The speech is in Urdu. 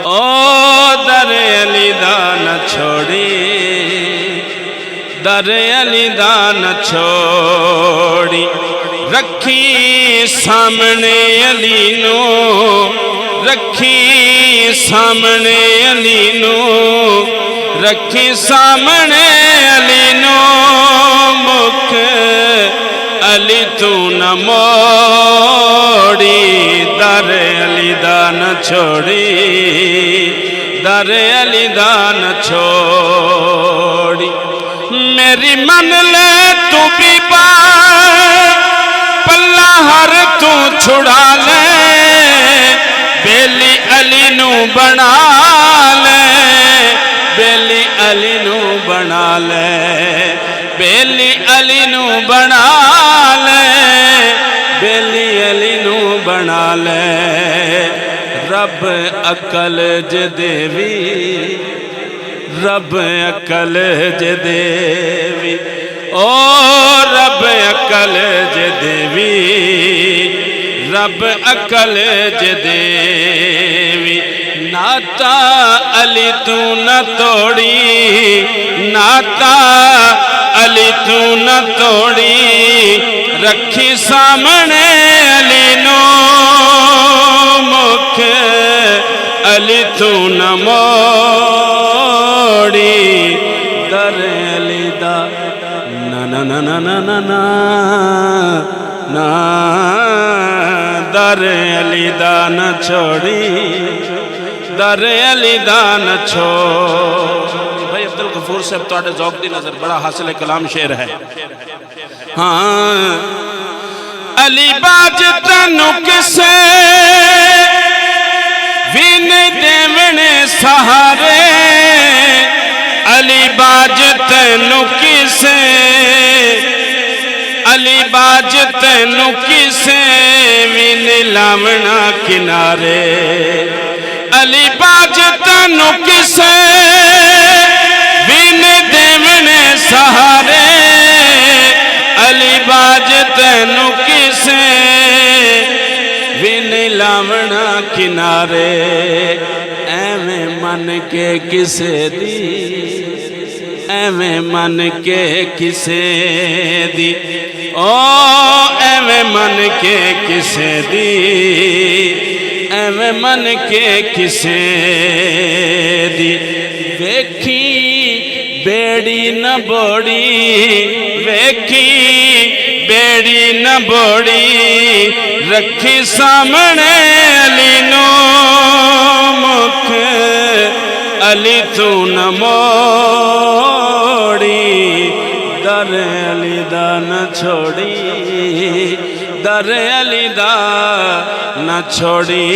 او در علی دا نہ چھوڑی در علی دا نہ چھوڑی رکھی سامنے علی نو رکھی سامنے علی نو رکھی سامنے علی نو مکھ علی تو نہ موڑی در علی دا نہ چھوڑی در علی دا نہ چھوڑی میری من لے تو بھی پلہ ہر تو چھڑا لے بیلی علی نو بنا لے بیلی علی نو بنا لے بیلی علی نو بنا لے بیلی علی نو بنا لے رب عقل جے دیوی رب عقل جے دیوی او رب عقل جے دیوی رب عقل جے دیوی ناتا علی تو نہ توڑی ناتا علی تو نہ توڑی رکھی سامنے علی نو مکھ علی تو نہ موڑی در علی دا نا نا نا نا نا نا نا نا در علی دا نہ چھوڑی در علی دا نہ چھوڑی بھائی عبدالغفور صاحب تو آٹے ذوق دی نظر بڑا حاصل کلام شعر ہے ہاں علی باج تنو کسے وین دیونے سہارے علی باج تنو کسے علی باج تنو کسے وین لاونا کنارے علی باج تنو کسے وین دیونے سہارے علی باج تنو کسے وین لاونا کنارے ایویں من کے کسے دی ایویں من کے کسے دی او ایویں من کے کسے دی ایویں من کے کسے دی ویکھی بیڑی نہ بوڑی ویکھی بیڑی نہ بوڑی رکھی سامنے علی نو مکھ علی تو نہ موڑی در علی دا نہ چھوڑی در علی دا نہ چھوڑی